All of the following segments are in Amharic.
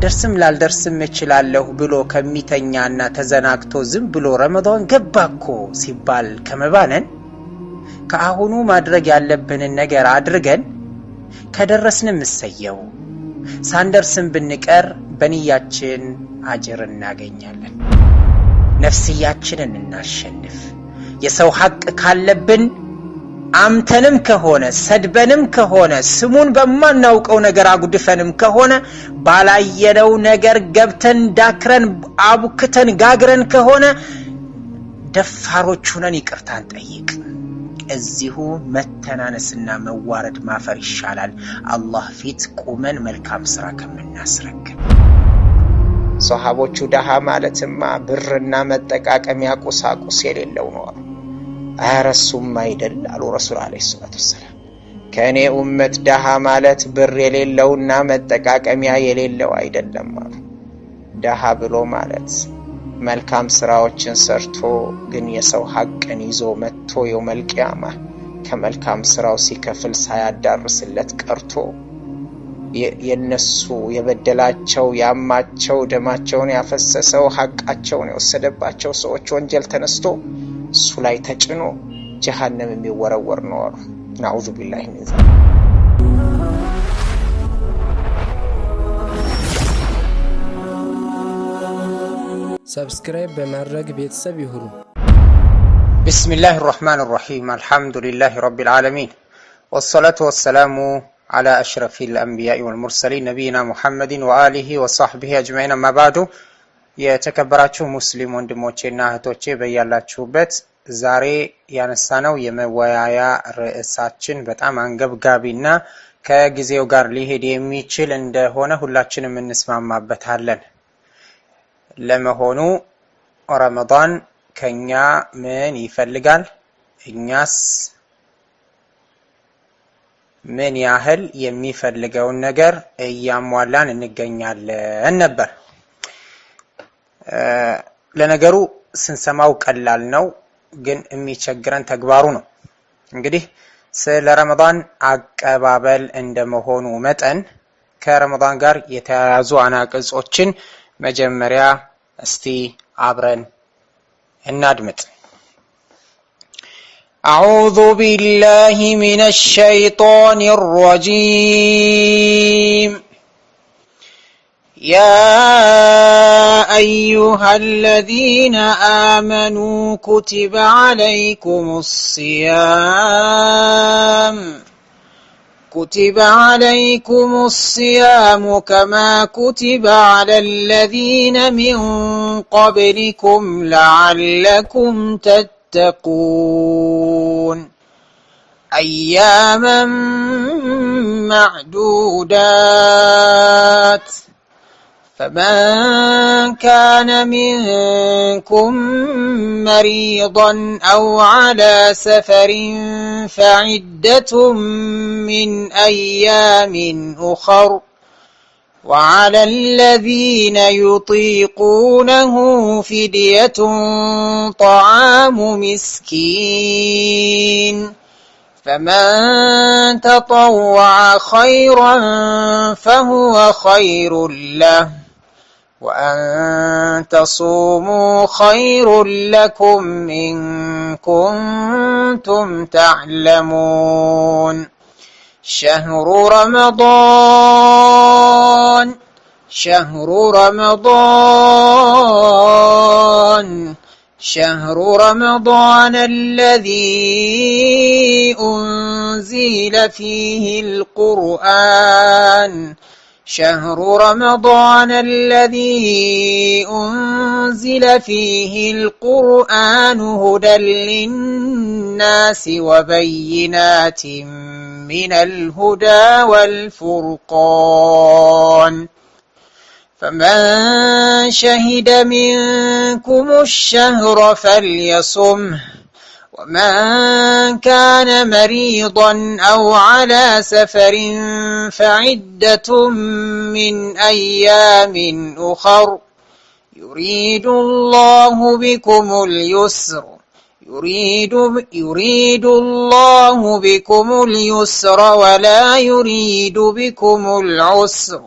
ልደርስም ላልደርስም እችላለሁ ብሎ ከሚተኛና ተዘናግቶ ዝም ብሎ ረመዳን ገባኮ ሲባል ከመባነን ከአሁኑ ማድረግ ያለብንን ነገር አድርገን ከደረስንም እሰየው ሳንደርስም ብንቀር በንያችን አጅር እናገኛለን። ነፍስያችንን እናሸንፍ። የሰው ሐቅ ካለብን አምተንም ከሆነ ሰድበንም ከሆነ ስሙን በማናውቀው ነገር አጉድፈንም ከሆነ ባላየነው ነገር ገብተን ዳክረን አቡክተን ጋግረን ከሆነ ደፋሮች ሆነን ይቅርታን ጠይቅ። እዚሁ መተናነስና መዋረድ ማፈር ይሻላል አላህ ፊት ቁመን መልካም ስራ ከምናስረክብ። ሷሃቦቹ ደሃ ማለትማ ብርና መጠቃቀሚያ ቁሳቁስ የሌለው ነው አረሱም አይደል አሉ ረሱል አለይሂ ሰላቱ ወሰለም። ከኔ ኡመት ደሃ ማለት ብር የሌለውና መጠቃቀሚያ የሌለው አይደለም አሉ። ደሃ ብሎ ማለት መልካም ስራዎችን ሰርቶ ግን የሰው ሐቅን ይዞ መጥቶ የውመል ቂያማ ከመልካም ስራው ሲከፍል ሳያዳርስለት ቀርቶ የነሱ የበደላቸው ያማቸው ደማቸውን ያፈሰሰው ሐቃቸውን የወሰደባቸው ሰዎች ወንጀል ተነስቶ እሱ ላይ ተጭኖ ጀሃነም የሚወረወር ነው አሉ። ነዑዙ ቢላሂ ሚን ዛሊክ። ሰብስክራይብ በማድረግ ቤተሰብ ይሁኑ። ቢስሚላሂ الرحمن الرحيم الحمد لله رب العالمين والصلاة والسلام على أشرف الأنبياء والمرسلين نبينا محمد وآله وصحبه أجمعين أما بعد የተከበራችሁ ሙስሊም ወንድሞቼና እህቶቼ በያላችሁበት ዛሬ ያነሳነው የመወያያ ርዕሳችን በጣም አንገብጋቢና ከጊዜው ጋር ሊሄድ የሚችል እንደሆነ ሁላችንም እንስማማበታለን። ለመሆኑ ረመዳን ከኛ ምን ይፈልጋል? እኛስ ምን ያህል የሚፈልገውን ነገር እያሟላን እንገኛለን ነበር። ለነገሩ ስንሰማው ቀላል ነው፣ ግን የሚቸግረን ተግባሩ ነው። እንግዲህ ስለ ረመዳን አቀባበል እንደመሆኑ መጠን ከረመዳን ጋር የተያያዙ አናቅጾችን መጀመሪያ እስቲ አብረን እናድምጥ። أعوذ بالله من الشيطان الرجيم يا أيها الذين آمنوا كتب عليكم الصيام كما كتب على الذين من قبلكم لعلكم تتقون أياما معدودات فمن كان منكم مريضا أو على سفر فعدة من أيام أخر وعلى الذين يطيقونه فدية طعام مسكين فمن تطوع خيرا فهو خير له وأن تصوموا خير لكم إن كنتم تعلمون شهر رمضان الذي أنزل فيه القرآن شهر رمضان الذي أنزل فيه القرآن هدى للناس وبينات من الهدى والفرقان فمن شهد منكم الشهر فليصمه ومن كان مريضا أو على سفر فعدة من أيام أخر يريد الله بكم اليسر ولا يريد بكم العسر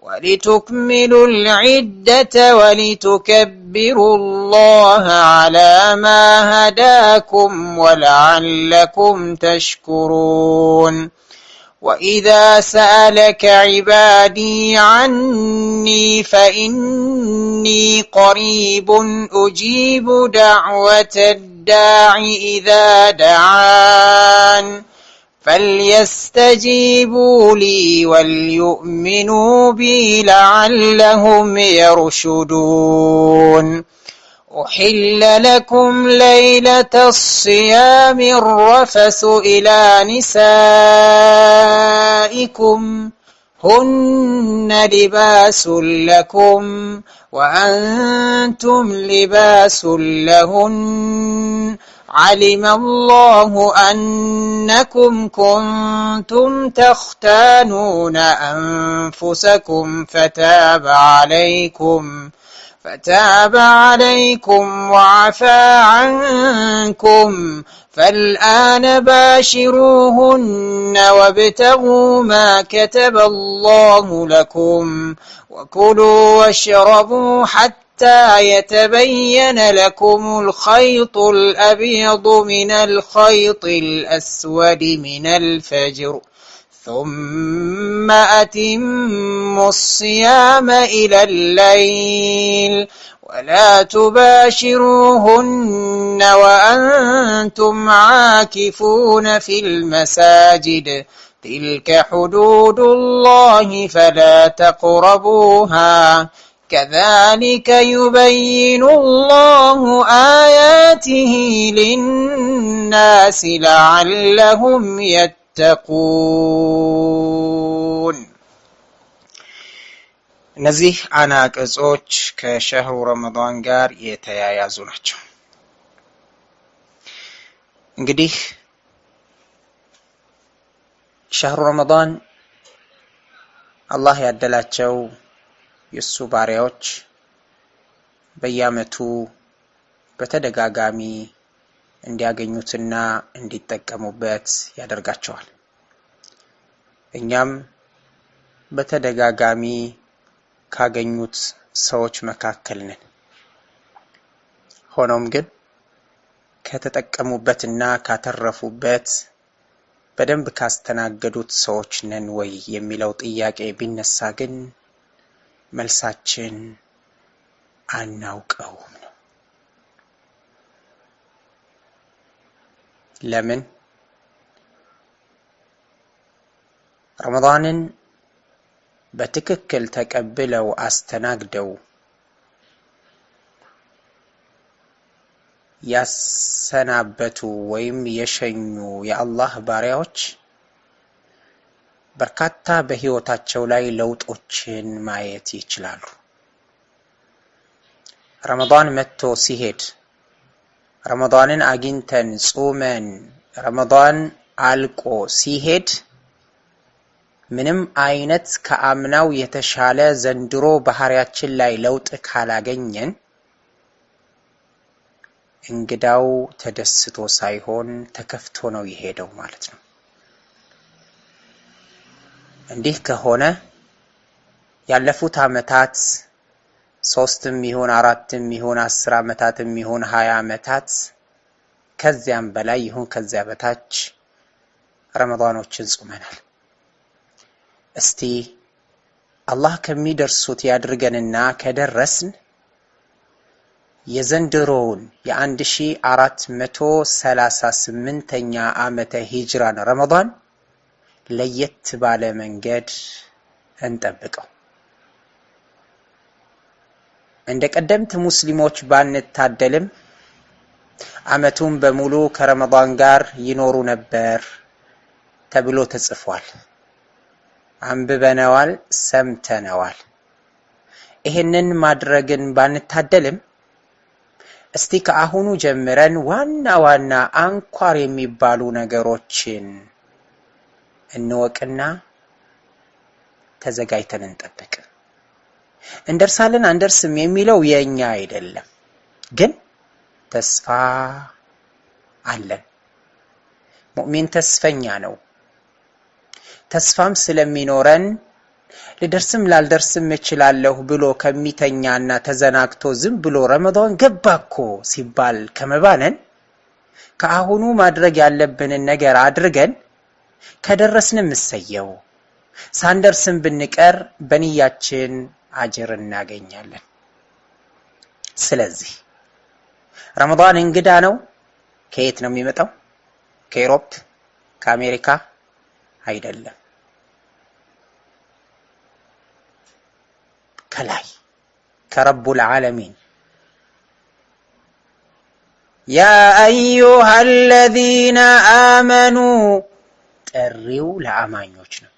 ولتكملوا العدة ولتكبروا الله على ما هداكم ولعلكم تشكرون وإذا سألك عبادي عني فإني قريب أجيب دعوة الداع إذا دعان فليستجيبوا لي وليؤمنوا بي لعلهم يرشدون أحل لكم ليلة الصيام الرفث إلى نسائكم هن لباس لكم وأنتم لباس لهن علم الله أنكم كنتم تختانون أنفسكم فتاب عليكم وعفى عنكم فالآن باشروهن وابتغوا ما كتب الله لكم وكلوا واشربوا حتى يتبين لكم الخيط الأبيض من الخيط الأسود من الفجر ثم أتموا الصيام إلى الليل ولا تباشروهن وأنتم عاكفون في المساجد تلك حدود الله فلا تقربوها كذلك يبين الله آياته للناس لعلهم يتقون እነዚህ አናቅጾች ከሸህሩ ረመዳን ጋር የተያያዙ ናቸው። እንግዲህ ሸህሩ ረመዳን አላህ ያደላቸው የሱ ባሪያዎች በየዓመቱ በተደጋጋሚ እንዲያገኙትና እንዲጠቀሙበት ያደርጋቸዋል። እኛም በተደጋጋሚ ካገኙት ሰዎች መካከል ነን። ሆኖም ግን ከተጠቀሙበትና ካተረፉበት በደንብ ካስተናገዱት ሰዎች ነን ወይ የሚለው ጥያቄ ቢነሳ ግን መልሳችን አናውቀውም ነው። ለምን? ረመዳንን በትክክል ተቀብለው አስተናግደው ያሰናበቱ ወይም የሸኙ የአላህ ባሪያዎች በርካታ በህይወታቸው ላይ ለውጦችን ማየት ይችላሉ። ረመዳን መጥቶ ሲሄድ ረመዳንን አግኝተን ጾመን ረመዳን አልቆ ሲሄድ ምንም አይነት ከአምናው የተሻለ ዘንድሮ ባህሪያችን ላይ ለውጥ ካላገኘን እንግዳው ተደስቶ ሳይሆን ተከፍቶ ነው የሄደው ማለት ነው። እንዲህ ከሆነ ያለፉት አመታት 3ም ይሁን 4ም ይሁን 10 አመታትም ይሁን 20 አመታት ከዚያም በላይ ይሁን ከዚያ በታች ረመዳኖችን ጾመናል። እስቲ አላህ ከሚደርሱት ያድርገንና ከደረስን የዘንድሮውን የ1438ኛ ዓመተ ሂጅራን ረመዳን ለየት ባለ መንገድ እንጠብቀው። እንደ ቀደምት ሙስሊሞች ባንታደልም አመቱን በሙሉ ከረመዳን ጋር ይኖሩ ነበር ተብሎ ተጽፏል። አንብበነዋል፣ ሰምተነዋል። ይሄንን ማድረግን ባንታደልም እስቲ ከአሁኑ ጀምረን ዋና ዋና አንኳር የሚባሉ ነገሮችን እንወቅና ተዘጋጅተን እንጠብቅ። እንደርሳለን አንደርስም የሚለው የኛ አይደለም፣ ግን ተስፋ አለን። ሙእሚን ተስፈኛ ነው። ተስፋም ስለሚኖረን ልደርስም ላልደርስም እችላለሁ ብሎ ከሚተኛና ተዘናግቶ ዝም ብሎ ረመዳን ገባኮ ሲባል ከመባነን ከአሁኑ ማድረግ ያለብንን ነገር አድርገን ከደረስንም እሰየው ሳንደርስም ብንቀር በንያችን አጅር እናገኛለን። ስለዚህ ረመዳን እንግዳ ነው። ከየት ነው የሚመጣው? ከዩሮፕ ከአሜሪካ አይደለም፣ ከላይ ከረቡል ዓለሚን። ያ አዩሃ الذين آمنوا ጥሪው ለአማኞች ነው።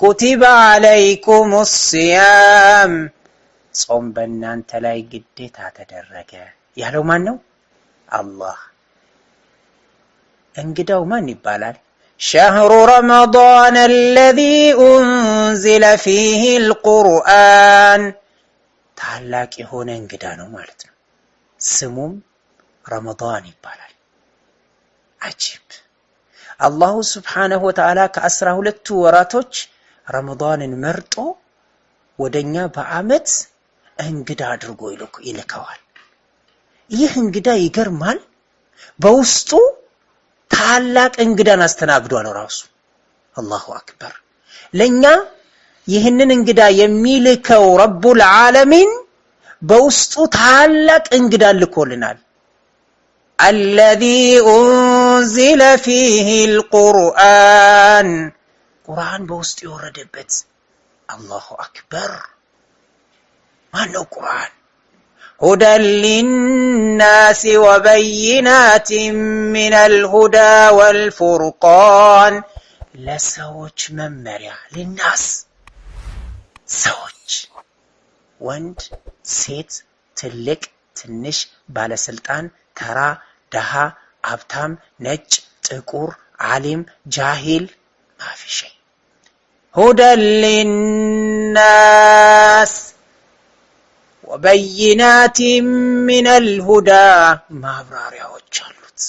ኩቲበ አለይኩም الصيام ጾም በእናንተ ላይ ግዴታ ተደረገ ያለው ማን ነው? አላህ። እንግዳው ማን ይባላል? شهر رمضان الذي أنزل فيه القرآن ታላቅ የሆነ እንግዳ ነው ማለት ነው። ስሙም ረመዳን ይባላል። አጂብ። አላሁ ስብሓነሁ ወተዓላ ከ12 ወራቶች ረመዳንን መርጦ ወደኛ በአመት እንግዳ አድርጎ ይልከዋል። ይህ እንግዳ ይገርማል። በውስጡ ታላቅ እንግዳን አስተናግዷል ራሱ። አላሁ አክበር። ለኛ ይህንን እንግዳ የሚልከው ረቡል ዓለሚን በውስጡ ታላቅ እንግዳ ልኮልናል። الذي أنزل فيه القرآن ቁርአን በውስጡ የወረደበት። አላሁ አክበር። ማነው ቁርአን? هدى للناس وبينات من الهدى والفرقان ለሰዎች መመሪያ። للناس ሰዎች፣ ወንድ ሴት፣ ትልቅ ትንሽ፣ ባለስልጣን ተራ ደሃ አብታም ነጭ ጥቁር ዓሊም ጃሂል ማፊ ሸይ። هدى للناس وبينات من الهدى ማብራሪያዎች አሉት፣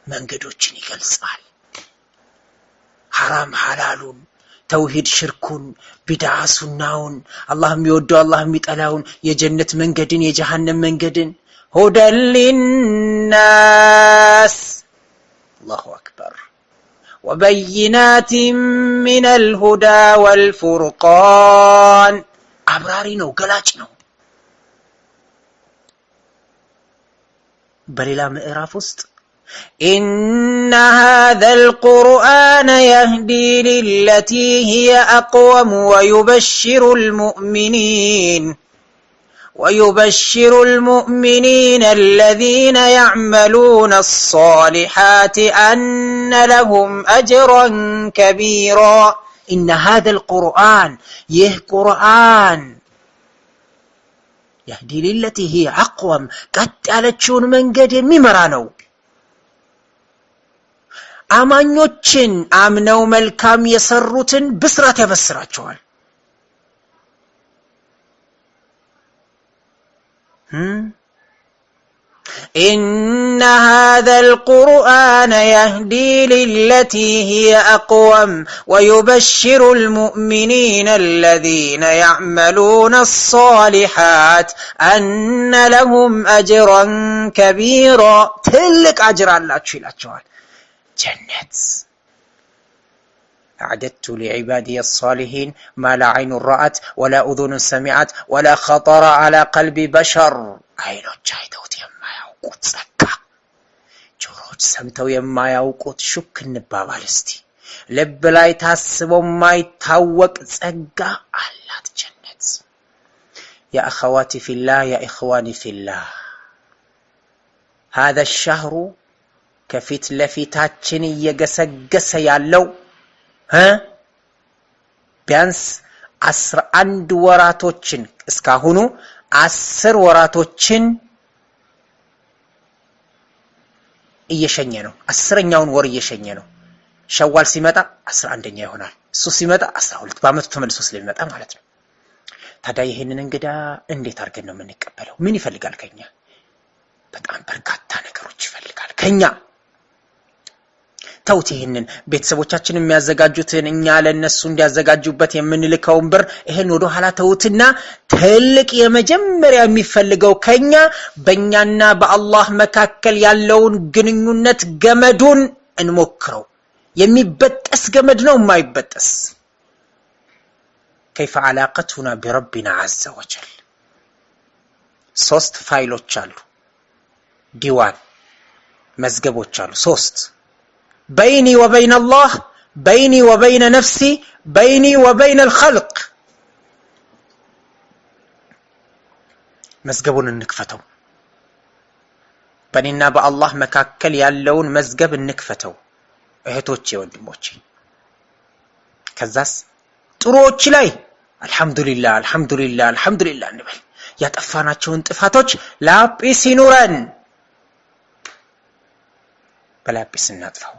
መንገዶችን ይገልጻል። ሐራም ሐላሉን፣ ተውሂድ ሽርኩን፣ ቢድዓ ሱናውን፣ አላህ የሚወደው አላህ የሚጠላውን፣ የጀነት መንገድን የጀሃነም መንገድን። هدى للناس الله أكبر وبينات من الهدى والفرقان አብራሪ ነው፣ ገላጭ ነው። በሌላ ምዕራፍ ውስጥ إن هذا القرآن يهدي للتي هي أقوم ويبشر المؤمنين الذين يعملون الصالحات أن لهم أجرا كبيرا. إن هذا القرآن قرآن يهدي للتي هي أقوم قد علتشون من قد ممرانو አማኞችን አምነው መልካም የሰሩትን ብስራት ያበስራቸዋል። إن هذا القرآن يهدي للتي هي أقوم ويبشر المؤمنين الذين يعملون الصالحات أن لهم أجرا كبيرا. تلك أجر الله تشيلاتشوال جنة. أعددت لعبادي الصالحين ما لا عين رأت ولا أذن سمعت ولا خطر على قلب بشر. عينوች አይተውት የማያውቁት ጸጋ፣ ጆሮች ሰምተው የማያውቁት ሹክ እንባባል እስቲ። ልብ ላይ ታስበው የማይታወቅ ጸጋ አላት ጀነት። يا أخواتي في الله يا إخواني في الله هذا الشهر ከፊት ለፊታችን እየገሰገሰ ያለው ቢያንስ 11 ወራቶችን እስካሁኑ 10 ወራቶችን እየሸኘ ነው። 10ኛውን ወር እየሸኘ ነው። ሸዋል ሲመጣ 11ኛ ይሆናል። እሱ ሲመጣ 12 በአመቱ ተመልሶ ስለሚመጣ ማለት ነው። ታዲያ ይሄንን እንግዳ እንዴት አድርገን ነው የምንቀበለው? ምን ይፈልጋል ከኛ? በጣም በርካታ ነገሮች ይፈልጋል ከኛ። ተውት ይሄንን ቤተሰቦቻችን የሚያዘጋጁትን እኛ ለነሱ እንዲያዘጋጁበት የምንልከውን ብር ይሄን ወደ ኋላ ተውትና ትልቅ የመጀመሪያ የሚፈልገው ከኛ በእኛና በአላህ መካከል ያለውን ግንኙነት ገመዱን እንሞክረው የሚበጠስ ገመድ ነው የማይበጠስ كيف علاقتنا بربنا عز وجل ሶስት ፋይሎች አሉ ዲዋን መዝገቦች አሉ ሶስት بيني وبين الله بيني وبين نفسي بيني وبين الخلق መዝገቡን እንክፈተው በእኔና በአላህ መካከል ያለውን መዝገብ እንክፈተው እህቶቼ ወንድሞቼ ከዛስ ጥሩዎች ላይ አልহামዱሊላህ አልহামዱሊላህ አልহামዱሊላህ እንበል ያጠፋናቸውን ጥፋቶች ላጲስ ይኑረን በላጲስ እናጥፋው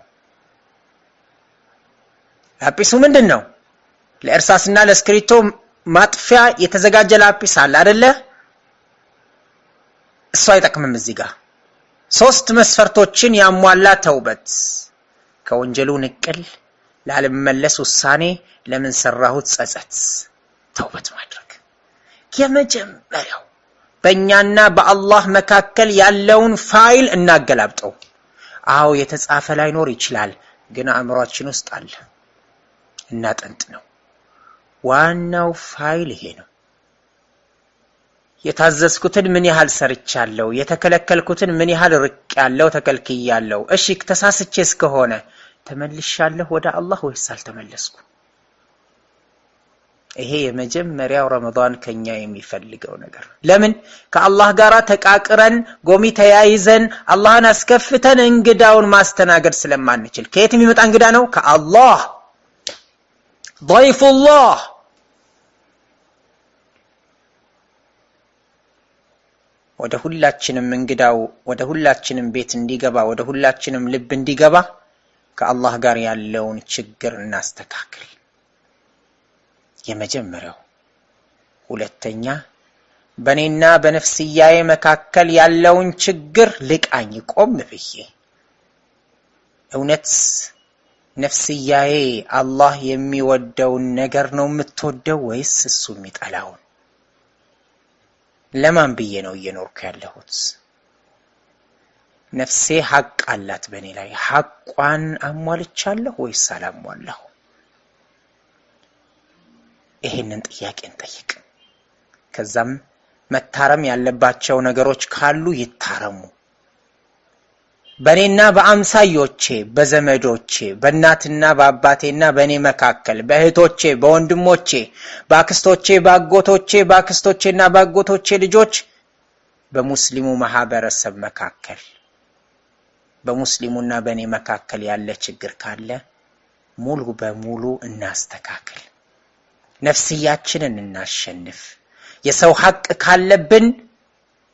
ላጲሱ ምንድነው ለእርሳስና ለስክሪቶ ማጥፊያ የተዘጋጀ ላጲስ አለ አይደለ እሱ አይጠቅምም እዚህ ጋር ሶስት መስፈርቶችን ያሟላ ተውበት ከወንጀሉ ንቅል ላለመመለስ ውሳኔ ለምን ሰራሁት ጸጸት ተውበት ማድረግ የመጀመሪያው በእኛና በአላህ መካከል ያለውን ፋይል እናገላብጠው አው የተጻፈ ላይኖር ይችላል ግን አእምሮአችን ውስጥ አለ እናጠንጥነው ዋናው ፋይል ይሄ ነው የታዘዝኩትን ምን ያህል ሰርቻለሁ የተከለከልኩትን ምን ያህል ርቄያለሁ ተከልክያለሁ እሺ ተሳስቼስ ከሆነ ተመልሻለሁ ወደ አላህ ወይስ አልተመለስኩ ይሄ የመጀመሪያው ረመዳን ከኛ የሚፈልገው ነገር ለምን ከአላህ ጋር ተቃቅረን ጎሚ ተያይዘን አላህን አስከፍተን እንግዳውን ማስተናገድ ስለማንችል ከየት የሚመጣ እንግዳ ነው ከአላህ ضيف الله ወደ ሁላችንም እንግዳው ወደ ሁላችንም ቤት እንዲገባ ወደ ሁላችንም ልብ እንዲገባ ከአላህ ጋር ያለውን ችግር እናስተካክል የመጀመሪያው ሁለተኛ በኔና በነፍስያዬ መካከል ያለውን ችግር ልቃኝ ቆም ብዬ እውነት ነፍስያዬ አላህ የሚወደው ነገር ነው የምትወደው ወይስ እሱ የሚጠላው ለማን ብዬ ነው እየኖርኩ ያለሁት ነፍሴ ሐቅ አላት በኔ ላይ ሐቋን አሟልቻለሁ ወይስ አላሟለሁ ይሄንን ጥያቄ እንጠይቅ ከዛም መታረም ያለባቸው ነገሮች ካሉ ይታረሙ በኔና በአምሳዮቼ በዘመዶቼ በእናትና በአባቴና በኔ መካከል በእህቶቼ በወንድሞቼ በአክስቶቼ በአጎቶቼ በአክስቶቼና በአጎቶቼ ልጆች በሙስሊሙ ማህበረሰብ መካከል በሙስሊሙና በኔ መካከል ያለ ችግር ካለ ሙሉ በሙሉ እናስተካክል ነፍስያችንን እናሸንፍ የሰው ሐቅ ካለብን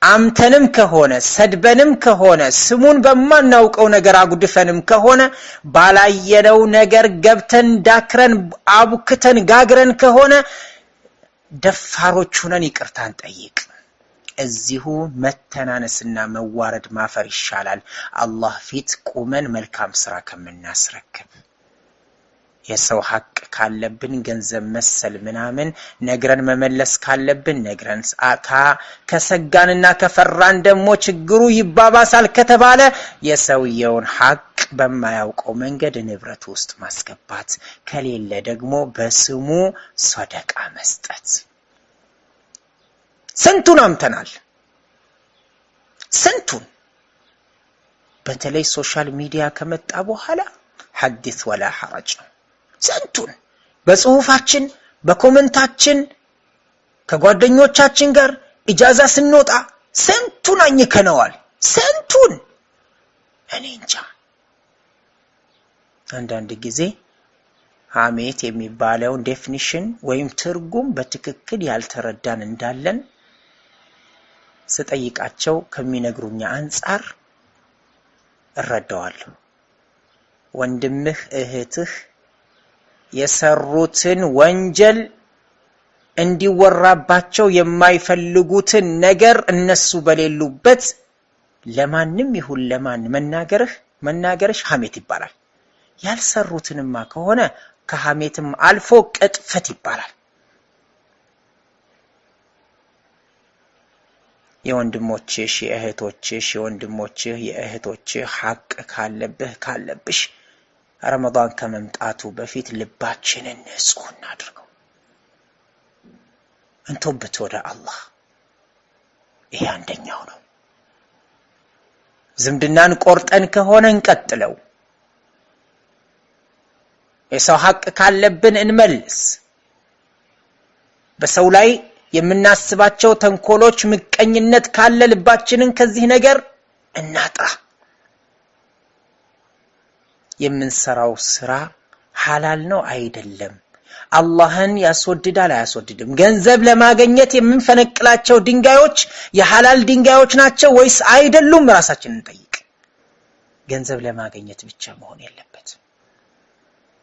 አምተንም ከሆነ ሰድበንም ከሆነ ስሙን በማናውቀው ነገር አጉድፈንም ከሆነ ባላየነው ነገር ገብተን ዳክረን አቡክተን ጋግረን ከሆነ ደፋሮች ሆነን ይቅርታን ጠይቅ እዚሁ መተናነስና መዋረድ ማፈር ይሻላል አላህ ፊት ቆመን መልካም ስራ ከመናስረክብ የሰው ሐቅ ካለብን ገንዘብ መሰል ምናምን ነግረን መመለስ ካለብን ነግረን ከሰጋንና ከፈራን ደግሞ ችግሩ ይባባሳል ከተባለ የሰውየውን ሐቅ በማያውቀው መንገድ ንብረት ውስጥ ማስገባት ከሌለ ደግሞ በስሙ ሰደቃ መስጠት ስንቱን አምተናል ስንቱን በተለይ ሶሻል ሚዲያ ከመጣ በኋላ ሐዲስ ወላ ሐረጅ ነው ስንቱን በጽሁፋችን በኮሜንታችን ከጓደኞቻችን ጋር ኢጃዛ ስንወጣ ስንቱን አኝከነዋል ስንቱን እኔ እንጃ አንዳንድ ጊዜ ሐሜት የሚባለውን ዴፊኒሽን ወይም ትርጉም በትክክል ያልተረዳን እንዳለን ስጠይቃቸው ከሚነግሩኛ አንፃር እረዳዋለሁ ወንድምህ እህትህ የሰሩትን ወንጀል እንዲወራባቸው የማይፈልጉትን ነገር እነሱ በሌሉበት ለማንም ይሁን ለማን መናገርሽ ሐሜት ይባላል ያልሰሩትንማ ከሆነ ከሐሜትም አልፎ ቅጥፈት ይባላል። የወንድሞችሽ የእህቶችሽ የወንድሞችህ የእህቶችህ ሐቅ ካለብሽ ረመዳን ከመምጣቱ በፊት ልባችንን ንጹህ እናድርገው። እንቶበት ወደ አላህ። ይሄ አንደኛው ነው። ዝምድናን ቆርጠን ከሆነ እንቀጥለው። የሰው ሐቅ ካለብን እንመልስ። በሰው ላይ የምናስባቸው ተንኮሎች ምቀኝነት ካለ ልባችንን ከዚህ ነገር እናጥራ። የምንሰራው ስራ ሐላል ነው አይደለም፣ አላህን ያስወድዳል አያስወድድም፣ ገንዘብ ለማግኘት የምንፈነቅላቸው ድንጋዮች የሐላል ድንጋዮች ናቸው ወይስ አይደሉም ራሳችንን እንጠይቅ። ገንዘብ ለማግኘት ብቻ መሆን የለበትም።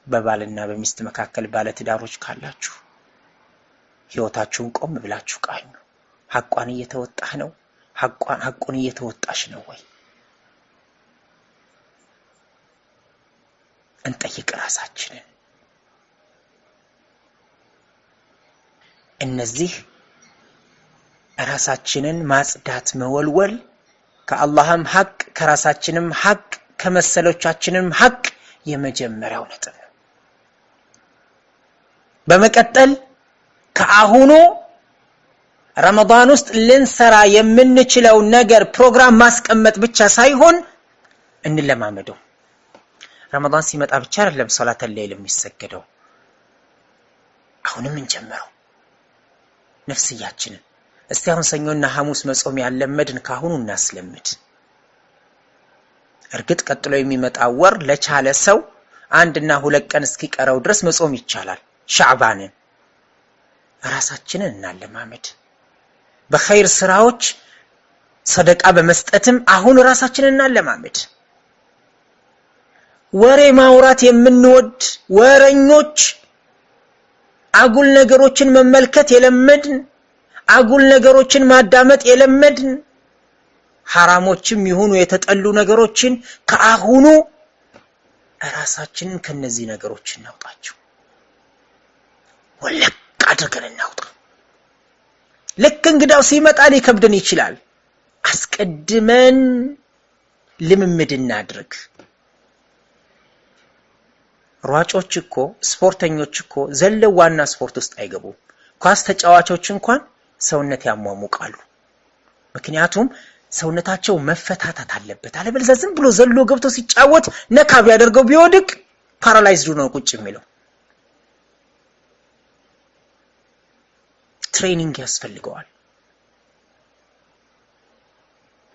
በባልና በሚስት መካከል ባለ ትዳሮች ካላችሁ ህይወታችሁን ቆም ብላችሁ ቃኙ። ሐቋን እየተወጣህ ነው? ሐቁን እየተወጣሽ ነው ወይ? እንጠይቅ ራሳችንን። እነዚህ ራሳችንን ማጽዳት መወልወል ከአላህም ሐቅ ከራሳችንም ሐቅ ከመሰሎቻችንም ሐቅ የመጀመሪያው ነጥብ ነው። በመቀጠል ከአሁኑ ረመዳን ውስጥ ልንሰራ የምንችለው ነገር ፕሮግራም ማስቀመጥ ብቻ ሳይሆን እንለማመደው። ረመዳን ሲመጣ ብቻ አይደለም ሶላተል ሌይል የሚሰገደው። አሁንም እንጀምረው ነፍስያችንን። እስቲ አሁን ሰኞና ሐሙስ መጾም ያለመድን ካሁኑ እናስለምድ። እርግጥ ቀጥሎ የሚመጣው ወር ለቻለ ሰው 1 እና 2 ቀን እስኪቀረው ድረስ መጾም ይቻላል። ሻዕባንን ራሳችንን እናለማመድ። በኸይር ስራዎች ሰደቃ በመስጠትም አሁን ራሳችንን እናለማመድ። ወሬ ማውራት የምንወድ ወረኞች፣ አጉል ነገሮችን መመልከት የለመድን፣ አጉል ነገሮችን ማዳመጥ የለመድን፣ ሐራሞችም ይሁኑ የተጠሉ ነገሮችን ከአሁኑ ራሳችንን ከነዚህ ነገሮች እናውጣቸው። ወለቅ አድርገን እናውጣ። ልክ እንግዳው ሲመጣ ሊከብደን ይችላል። አስቀድመን ልምምድ እናድርግ። ሯጮች እኮ ስፖርተኞች እኮ ዘለው ዋና ስፖርት ውስጥ አይገቡም። ኳስ ተጫዋቾች እንኳን ሰውነት ያሟሙቃሉ። ምክንያቱም ሰውነታቸው መፈታታት አለበት። አለበለዚያ ዝም ብሎ ዘሎ ገብቶ ሲጫወት ነካ ቢያደርገው ቢወድቅ ፓራላይዝድ ነው ቁጭ የሚለው። ትሬኒንግ ያስፈልገዋል።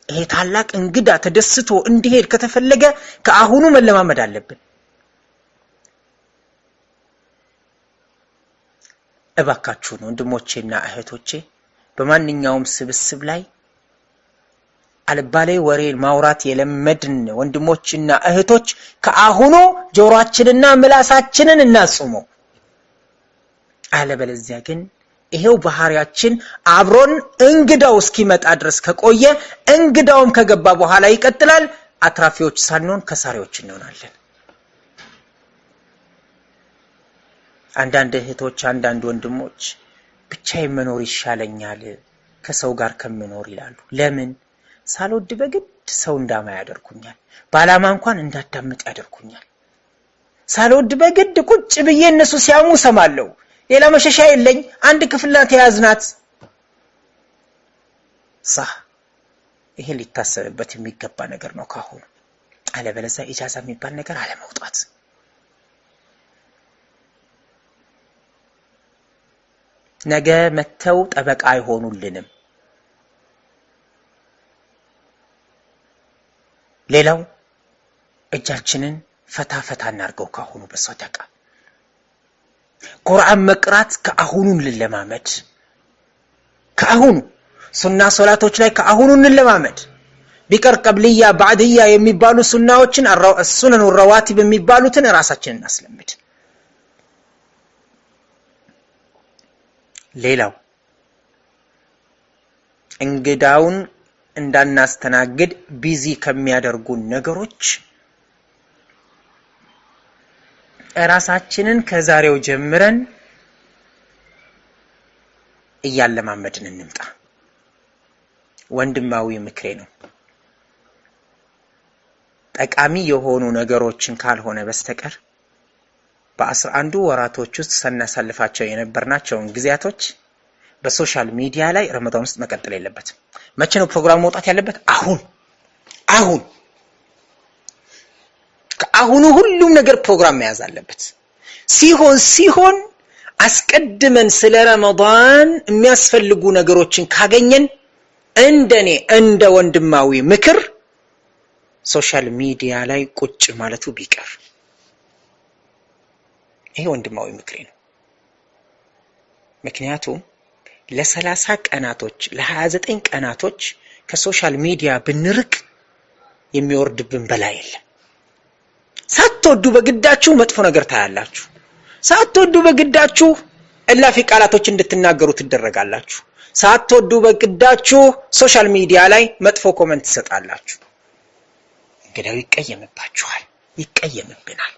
ይሄ ታላቅ እንግዳ ተደስቶ እንዲሄድ ከተፈለገ ከአሁኑ መለማመድ አለብን። እባካችሁ ወንድሞቼና እህቶቼ በማንኛውም ስብስብ ላይ አልባሌ ወሬ ማውራት የለመድን ወንድሞችና እህቶች ከአሁኑ ጆሮአችንና ምላሳችንን እናጽመው። አለበለዚያ ግን ይሄው ባህሪያችን አብሮን እንግዳው እስኪመጣ ድረስ ከቆየ እንግዳውም ከገባ በኋላ ይቀጥላል። አትራፊዎች ሳንሆን ከሳሪዎች እንሆናለን። አንዳንድ እህቶች አንዳንድ ወንድሞች ብቻዬን መኖር ይሻለኛል ከሰው ጋር ከመኖር ይላሉ። ለምን? ሳልወድ በግድ ሰው እንዳማ ያደርጉኛል፣ ባላማ እንኳን እንዳዳምጥ ያደርጉኛል። ሳልወድ በግድ ቁጭ ብዬ እነሱ ሲያሙ ሰማለሁ። ሌላ መሸሻ የለኝ፣ አንድ ክፍል ናት የያዝናት። ይሄ ሊታሰብበት የሚገባ ነገር ነው ካሁኑ። አለበለዚያ ኢጃዛ የሚባል ነገር አለመውጣት። ነገ መተው ጠበቃ አይሆኑልንም። ሌላው እጃችንን ፈታ ፈታ እናርገው ካሁኑ በሰደቃ። ቁርአን መቅራት ከአሁኑ እንለማመድ። ከአሁኑ ሱና ሶላቶች ላይ ከአሁኑ እንለማመድ። ቢቀር ቀብልያ ባዕድያ የሚባሉ ሱናዎችን ሱነን ወራዋቲብ የሚባሉትን ራሳችንን እናስለምድ። ሌላው እንግዳውን እንዳናስተናግድ ቢዚ ከሚያደርጉ ነገሮች ራሳችንን ከዛሬው ጀምረን እያለማመድን እንምጣ። ወንድማዊ ምክሬ ነው። ጠቃሚ የሆኑ ነገሮችን ካልሆነ በስተቀር በ11 ወራቶች ውስጥ ስናሳልፋቸው የነበርናቸውን ጊዜያቶች በሶሻል ሚዲያ ላይ ረመዳን ውስጥ መቀጠል የለበትም። መቼ ነው ፕሮግራም መውጣት ያለበት? አሁን ከአሁኑ ሁሉም ነገር ፕሮግራም መያዝ አለበት። ሲሆን አስቀድመን ስለ ረመዳን የሚያስፈልጉ ነገሮችን ካገኘን እንደኔ እንደ ወንድማዊ ምክር ሶሻል ሚዲያ ላይ ቁጭ ማለቱ ቢቀር። ይሄ ወንድማዊ ምክሬ ነው። ምክንያቱም ለ30 ቀናቶች ለ29 ቀናቶች ከሶሻል ሚዲያ ብንርቅ የሚወርድብን በላይ የለም። ሳትወዱ በግዳችሁ መጥፎ ነገር ታያላችሁ። ሳትወዱ በግዳችሁ እላፊ ቃላቶች እንድትናገሩ ትደረጋላችሁ። ሳትወዱ በግዳችሁ ሶሻል ሚዲያ ላይ መጥፎ ኮሜንት ትሰጣላችሁ። እንግዲህ ይቀየምባችኋል፣ ይቀየምብናል።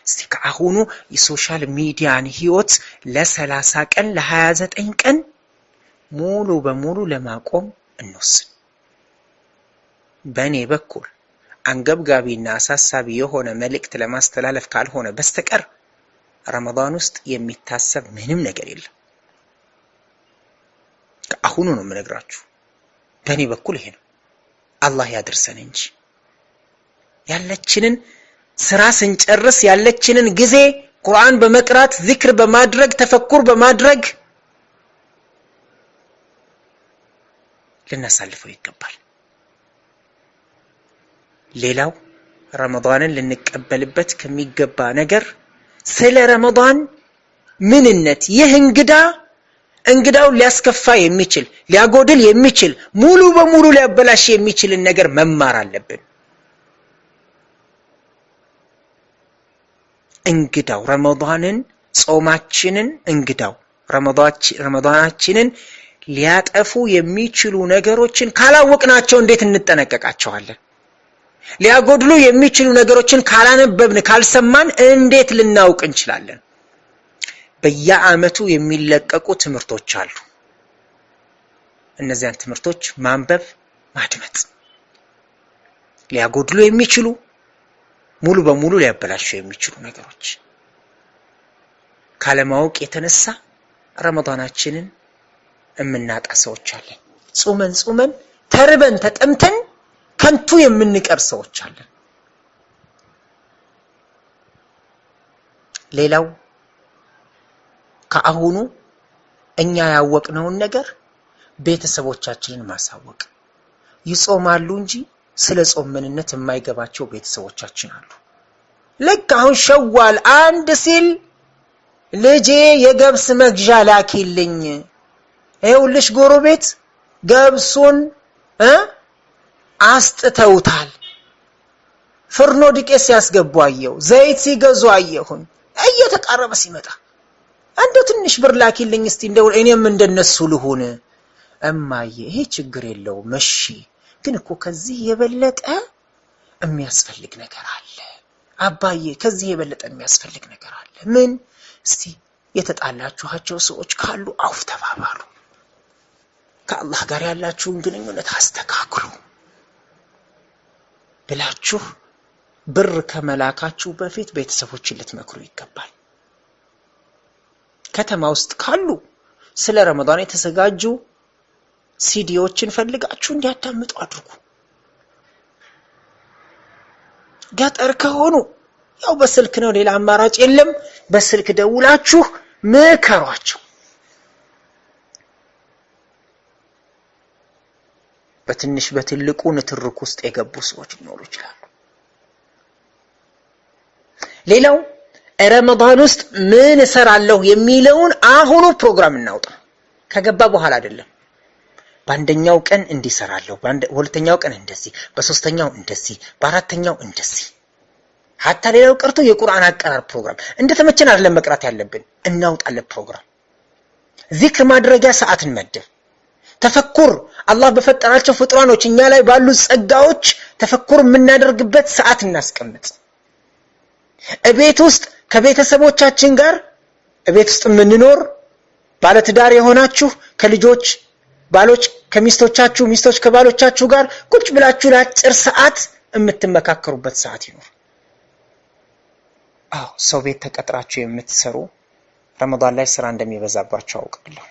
እስቲ ከአሁኑ የሶሻል ሚዲያን ህይወት ለ30 ቀን ለ29 ቀን ሙሉ በሙሉ ለማቆም እንወስን። በእኔ በኩል አንገብጋቢና አሳሳቢ የሆነ መልእክት ለማስተላለፍ ካልሆነ በስተቀር ረመዳን ውስጥ የሚታሰብ ምንም ነገር የለም። ከአሁኑ ነው የምነግራችሁ። በእኔ በኩል ይሄ ነው። አላህ ያድርሰን እንጂ ያለችንን ስራ ስንጨርስ ያለችንን ጊዜ ቁርአን በመቅራት ዚክር በማድረግ ተፈኩር በማድረግ ልናሳልፈው ይገባል። ሌላው ረመዳንን ልንቀበልበት ከሚገባ ነገር ስለ ረመዳን ምንነት ይህ እንግዳው ሊያስከፋ የሚችል ሊያጎድል የሚችል ሙሉ በሙሉ ሊያበላሽ የሚችልን ነገር መማር አለብን። እንግዳው ረመዳንን ጾማችንን ረመዳናችንን ሊያጠፉ የሚችሉ ነገሮችን ካላወቅናቸው እንዴት እንጠነቀቃቸዋለን? ሊያጎድሉ የሚችሉ ነገሮችን ካላነበብን ካልሰማን እንዴት ልናውቅ እንችላለን? በየዓመቱ የሚለቀቁ ትምህርቶች አሉ። እነዚያን ትምህርቶች ማንበብ ማድመጥ ሊያጎድሉ የሚችሉ ሙሉ በሙሉ ሊያበላሹ የሚችሉ ነገሮች ካለማወቅ የተነሳ ረመዳናችንን እምናጣ ሰዎች አለን። ጾመን ተርበን ተጠምተን ከንቱ የምንቀር ሰዎች አለን። ሌላው ከአሁኑ እኛ ያወቅነውን ነገር ቤተሰቦቻችንን ማሳወቅ። ይጾማሉ እንጂ ስለ ጾም ምንነት የማይገባቸው ቤተሰቦቻችን አሉ። ልክ አሁን ሸዋል አንድ ሲል ልጄ የገብስ መግዣ ላኪልኝ፣ ይኸውልሽ ጎረቤት ገብሱን አስጥተውታል፣ ፍርኖ ዱቄት ሲያስገቡ አየሁ፣ ዘይት ሲገዙ አየሁን። እየተቃረበ ሲመጣ እንደው ትንሽ ብር ላኪልኝ እስቲ እንደው እኔም እንደነሱ ልሁን። እማዬ ይሄ ችግር የለውም እሺ፣ ግን እኮ ከዚህ የበለጠ የሚያስፈልግ ነገር አለ። አባዬ ከዚህ የበለጠ የሚያስፈልግ ነገር አለ። ምን? እስቲ የተጣላችኋቸው ሰዎች ካሉ አውፍ ተባባሉ። ከአላህ ጋር ያላችሁን ግንኙነት አስተካክሉ ብላችሁ ብር ከመላካችሁ በፊት ቤተሰቦችን ልትመክሩ ይገባል። ከተማ ውስጥ ካሉ ስለ ረመዳን የተዘጋጁ ሲዲዎችን ፈልጋችሁ እንዲያዳምጡ አድርጉ። ገጠር ከሆኑ ያው በስልክ ነው፣ ሌላ አማራጭ የለም። በስልክ ደውላችሁ ምከሯቸው። በትንሽ በትልቁ ንትርክ ውስጥ የገቡ ሰዎች ሊኖሩ ይችላሉ። ሌላው ረመዳን ውስጥ ምን እሰራለሁ የሚለውን አሁኑ ፕሮግራም እናውጣ። ከገባ በኋላ አይደለም። በአንደኛው ቀን እንዲሰራለሁ፣ በሁለተኛው ቀን እንደዚህ፣ በሶስተኛው እንደዚህ፣ በአራተኛው እንደዚህ። ሐታ ሌላው ቀርቶ የቁርአን አቀራር ፕሮግራም እንደተመቸን አይደለም መቅራት ያለብን። እናውጣለን ፕሮግራም። ዚክር ማድረጊያ ሰዓት እንመድብ። ተፈኩር አላህ በፈጠራቸው ፍጥራኖች እኛ ላይ ባሉ ጸጋዎች ተፈኩር የምናደርግበት ሰዓት እናስቀምጥ። እቤት ውስጥ ከቤተሰቦቻችን ጋር ቤት ውስጥ የምንኖር ባለትዳር የሆናችሁ ከልጆች ባሎች ከሚስቶቻችሁ ሚስቶች ከባሎቻችሁ ጋር ቁጭ ብላችሁ ለአጭር ሰዓት የምትመካከሩበት ሰዓት ይኖር። ሰው ቤት ተቀጥራችሁ የምትሰሩ ረመዳን ላይ ስራ እንደሚበዛባችሁ አውቃለሁ።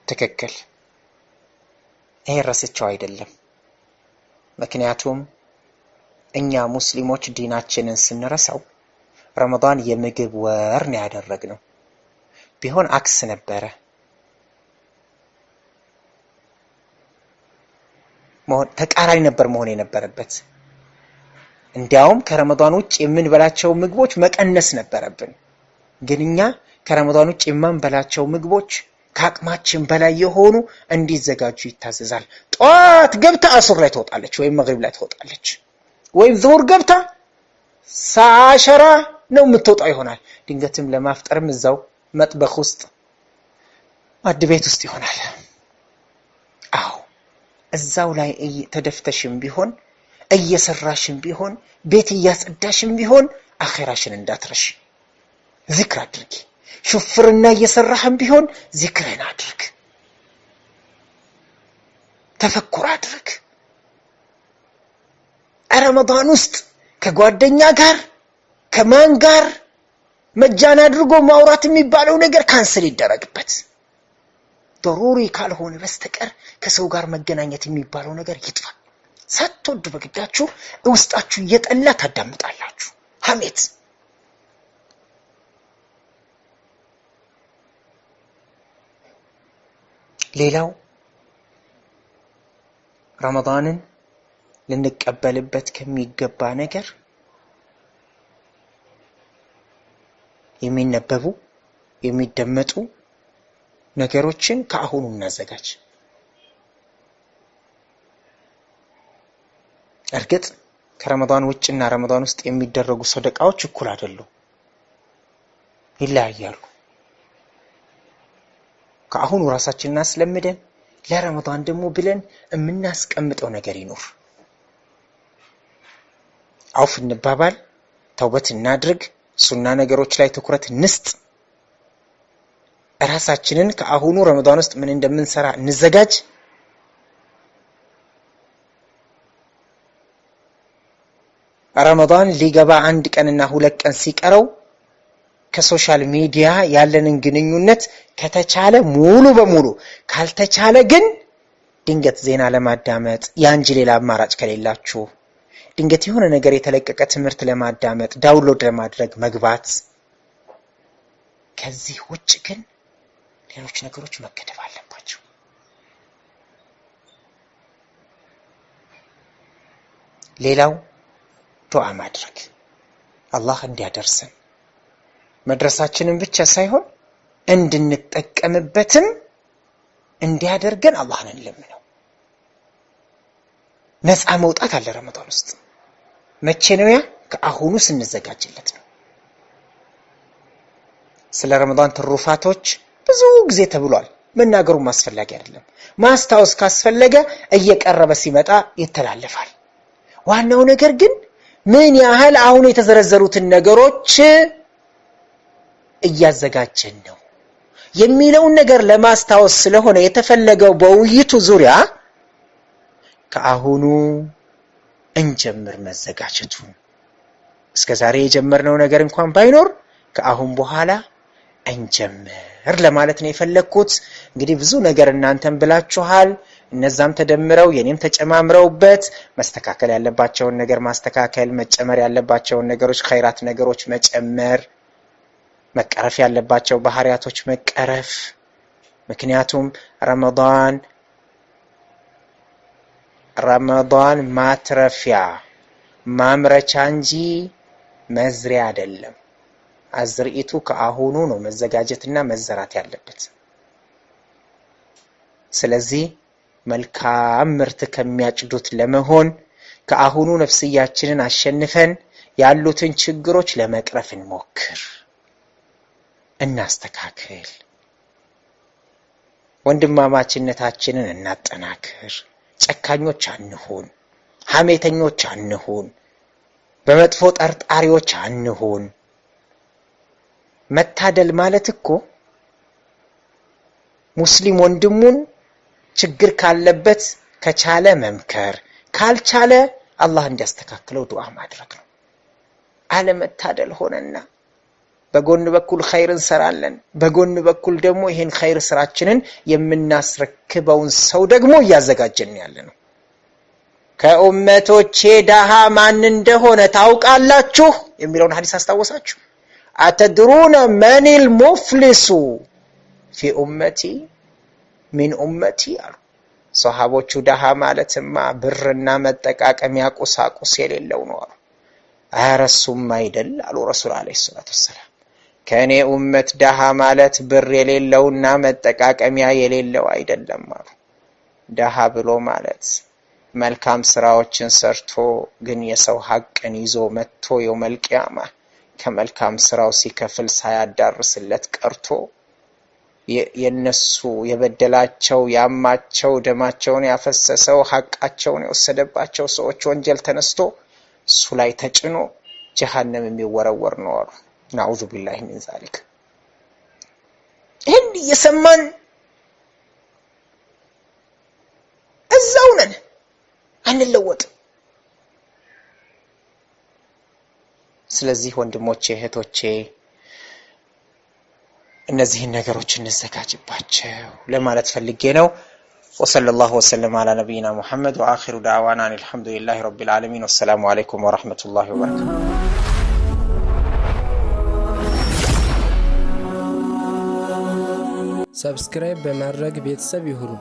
ትክክል። ይሄ ረስቸው አይደለም። ምክንያቱም እኛ ሙስሊሞች ዲናችንን ስንረሳው ረመዳን የምግብ ወር ነው ያደረግነው። ቢሆን አክስ ነበረ። ተቃራኒ ነበር መሆን የነበረበት። እንዲያውም ከረመዳን ውጭ የምንበላቸው ምግቦች መቀነስ ነበረብን። ግን እኛ ከረመዳን ውጭ የማንበላቸው ምግቦች ከአቅማችን በላይ የሆኑ እንዲዘጋጁ ይታዘዛል። ጧት ገብታ አሱር ላይ ትወጣለች ወይም መግሪብ ላይ ትወጣለች ወይም ዙሁር ገብታ ሳዓሸራ ነው የምትወጣው ይሆናል። ድንገትም ለማፍጠርም እዛው መጥበኽ ውስጥ ማድ ቤት ውስጥ ይሆናል። እዛው ላይ ተደፍተሽም ቢሆን እየሰራሽም ቢሆን ቤት እያጸዳሽም ቢሆን አኺራሽን እንዳትረሽ ዚክር አድርጊ። ሹፍርና እየሰራህም ቢሆን ዚክርን አድርግ፣ ተፈኩር አድርግ። ረመዳን ውስጥ ከጓደኛ ጋር ከማን ጋር መጃን አድርጎ ማውራት የሚባለው ነገር ካንስል ይደረግበት። ضروري ካልሆነ በስተቀር ከሰው ጋር መገናኘት የሚባለው ነገር ይጥፋ። ሳትወዱ በግዳችሁ ውስጣችሁ እየጠላ ታዳምጣላችሁ ሐሜት። ሌላው ረመዳንን ልንቀበልበት ከሚገባ ነገር የሚነበቡ የሚደመጡ ነገሮችን ከአሁኑ እናዘጋጅ። እርግጥ ከረመዳን ውጭና ረመዳን ውስጥ የሚደረጉ ሰደቃዎች እኩል አይደሉም፣ ይለያያሉ። ከአሁኑ ራሳችንን አስለምደን ለረመዳን ደግሞ ብለን የምናስቀምጠው ነገር ይኖር። አውፍ እንባባል፣ ተውበት እናድርግ፣ ሱና ነገሮች ላይ ትኩረት እንስጥ። ራሳችንን ከአሁኑ ረመዳን ውስጥ ምን እንደምንሰራ እንዘጋጅ። ረመዳን ሊገባ 1 ቀንና 2 ቀን ሲቀረው ከሶሻል ሚዲያ ያለንን ግንኙነት ከተቻለ ሙሉ በሙሉ ካልተቻለ ግን ድንገት ዜና ለማዳመጥ ያንጂ ሌላ አማራጭ ከሌላችሁ ድንገት የሆነ ነገር የተለቀቀ ትምህርት ለማዳመጥ ዳውንሎድ ለማድረግ መግባት። ከዚህ ውጭ ግን ሌሎች ነገሮች መገደብ አለባቸው። ሌላው ዱዓ ማድረግ አላህ እንዲያደርሰን መድረሳችንን ብቻ ሳይሆን እንድንጠቀምበትም እንዲያደርገን አላህን እንለምነው። ነፃ መውጣት አለ ረመዳን ውስጥ። መቼ ነው ያ? ከአሁኑ ስንዘጋጅለት ነው። ስለ ረመዳን ትሩፋቶች ብዙ ጊዜ ተብሏል። መናገሩ ማስፈላጊ አይደለም። ማስታወስ ካስፈለገ እየቀረበ ሲመጣ ይተላለፋል። ዋናው ነገር ግን ምን ያህል አሁን የተዘረዘሩትን ነገሮች እያዘጋጀን ነው የሚለውን ነገር ለማስታወስ ስለሆነ የተፈለገው በውይይቱ ዙሪያ ከአሁኑ እንጀምር መዘጋጀቱን። እስከዛሬ የጀመርነው ነገር እንኳን ባይኖር ከአሁን በኋላ እንጀምር ለማለት ነው የፈለኩት። እንግዲህ ብዙ ነገር እናንተም ብላችኋል። እነዛም ተደምረው የኔም ተጨማምረውበት መስተካከል ያለባቸውን ነገር ማስተካከል፣ መጨመር ያለባቸውን ነገሮች ኸይራት ነገሮች መጨመር፣ መቀረፍ ያለባቸው ባህሪያቶች መቀረፍ። ምክንያቱም ረመዳን ማትረፊያ ማምረቻ እንጂ መዝሪያ አይደለም። አዝርኢቱ ከአሁኑ ነው መዘጋጀትና መዘራት ያለበት። ስለዚህ መልካም ምርት ከሚያጭዱት ለመሆን ከአሁኑ ነፍስያችንን አሸንፈን ያሉትን ችግሮች ለመቅረፍ እንሞክር፣ እናስተካክል፣ ወንድማማችነታችንን እናጠናክር። ጨካኞች አንሁን፣ ሐሜተኞች አንሁን፣ በመጥፎ ጠርጣሪዎች አንሁን። መታደል ማለት እኮ ሙስሊም ወንድሙን ችግር ካለበት ከቻለ መምከር ካልቻለ አላህ እንዲያስተካክለው ዱዓ ማድረግ ነው። አለመታደል ሆነና በጎን በኩል ኸይር እንሰራለን፣ በጎን በኩል ደግሞ ይሄን ኸይር ስራችንን የምናስረክበውን ሰው ደግሞ እያዘጋጀን ያለነው። ከኡመቶቼ ዳሃ ማን እንደሆነ ታውቃላችሁ የሚለውን ሐዲስ አስታወሳችሁ? አተድሩነ መኒል ሙፍሊሱ ፊ ኡመቲ ሚን ኡመቲ አሉ ሷሃቦቹ። ዳሃ ማለትማ ብርና መጠቃቀሚያ ቁሳቁስ የሌለው ነው አሉ። አረሱም አይደል አሉ ረሱል አለይሂ ሰላቱ ወሰለም። ከኔ ኡመት ዳሃ ማለት ብር የሌለውና መጠቃቀሚያ የሌለው አይደለም አሉ። ዳሃ ብሎ ማለት መልካም ስራዎችን ሰርቶ ግን የሰው ሐቅን ይዞ መጥቶ የውመል ቂያማ ከመልካም ስራው ሲከፍል ሳያዳርስለት ቀርቶ የነሱ የበደላቸው ያማቸው ደማቸውን ያፈሰሰው ሐቃቸውን የወሰደባቸው ሰዎች ወንጀል ተነስቶ እሱ ላይ ተጭኖ ጀሃነም የሚወረወር ነው አሉ። ናዑዙ ቢላሂ ሚን ዛሊክ። ይህን እየሰማን እዛው ነን፣ አንለወጥም። ስለዚህ ወንድሞቼ እህቶቼ እነዚህን ነገሮች እንዘጋጅባቸው ለማለት ፈልጌ ነው። وصلى الله وسلم على نبينا محمد وآخر دعوانا الحمد لله رب العالمين والسلام عليكم ورحمة الله وبركاته. ሰብስክራይብ በማድረግ ቤተሰብ ይሁኑ።